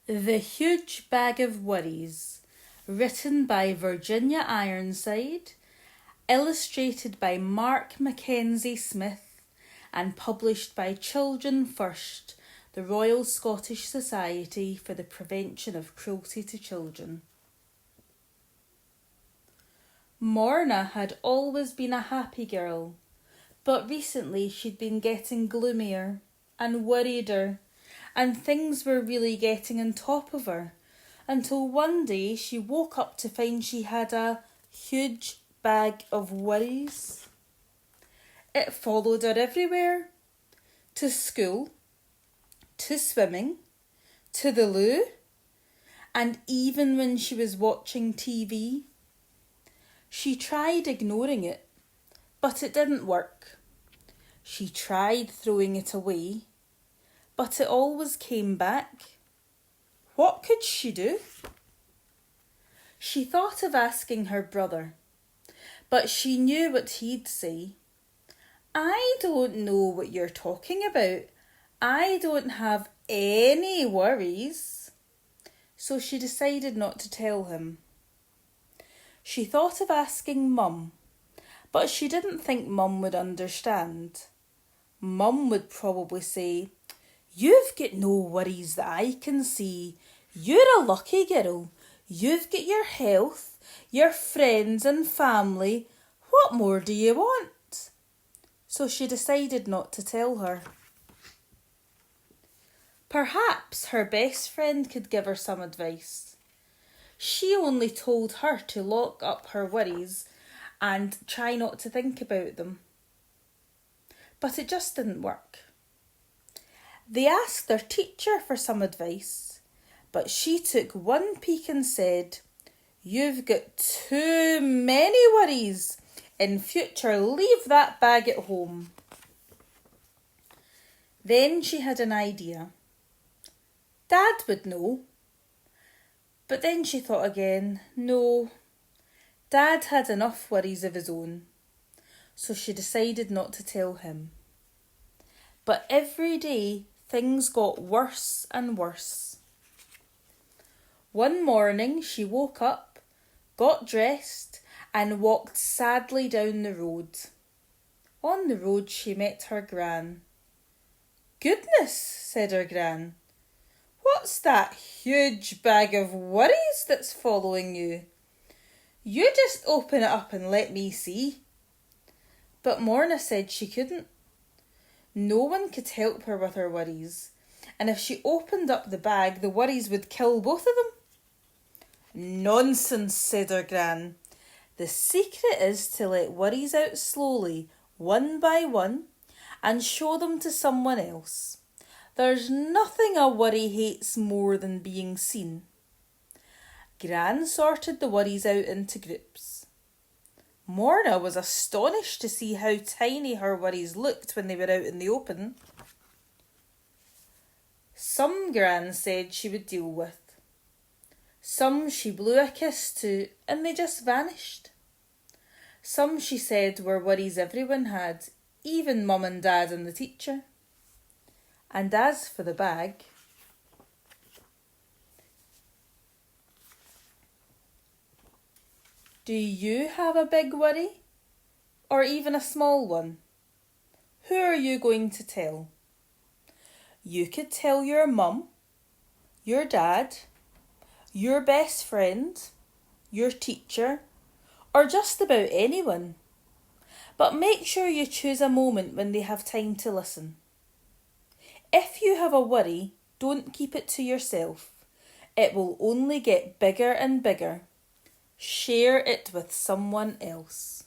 The Huge Bag of Worries, written by Virginia Ironside, illustrated by Mark Mackenzie-Smith, and published by Children First, the Royal Scottish Society for the Prevention of Cruelty to Children. Morna had always been a happy girl, but recently she'd been getting gloomier and worrieder, and things were really getting on top of her, until one day she woke up to find she had a huge bag of worries. It followed her everywhere, to school, to swimming, to the loo, and even when she was watching TV. She tried ignoring it, but it didn't work. She tried throwing it away, but it always came back. What could she do? She thought of asking her brother, but she knew what he'd say. I don't know what you're talking about. I don't have any worries. So she decided not to tell him. She thought of asking Mum, but she didn't think Mum would understand. Mum would probably say, "You've got no worries that I can see. You're a lucky girl. You've got your health, your friends and family. What more do you want?" So she decided not to tell her. Perhaps her best friend could give her some advice. She only told her to lock up her worries and try not to think about them. But it just didn't work. They asked their teacher for some advice, but she took one peek and said, "You've got too many worries. In future, leave that bag at home." Then she had an idea. Dad would know. But then she thought again, no, Dad had enough worries of his own, so she decided not to tell him. But every day things got worse and worse. One morning she woke up, got dressed, and walked sadly down the road. On the road she met her Gran. "Goodness," said her Gran, "what's that huge bag of worries that's following you? You just open it up and let me see." But Morna said she couldn't. No one could help her with her worries, and if she opened up the bag, the worries would kill both of them. "Nonsense," said her Gran. "The secret is to let worries out slowly, one by one, and show them to someone else. There's nothing a worry hates more than being seen." Gran sorted the worries out into groups. Morna was astonished to see how tiny her worries looked when they were out in the open. Some Gran said she would deal with. Some she blew a kiss to and they just vanished. Some she said were worries everyone had, even Mum and Dad and the teacher. And as for the bag, do you have a big worry? Or even a small one? Who are you going to tell? You could tell your mum, your dad, your best friend, your teacher, or just about anyone. But make sure you choose a moment when they have time to listen. If you have a worry, don't keep it to yourself. It will only get bigger and bigger. Share it with someone else.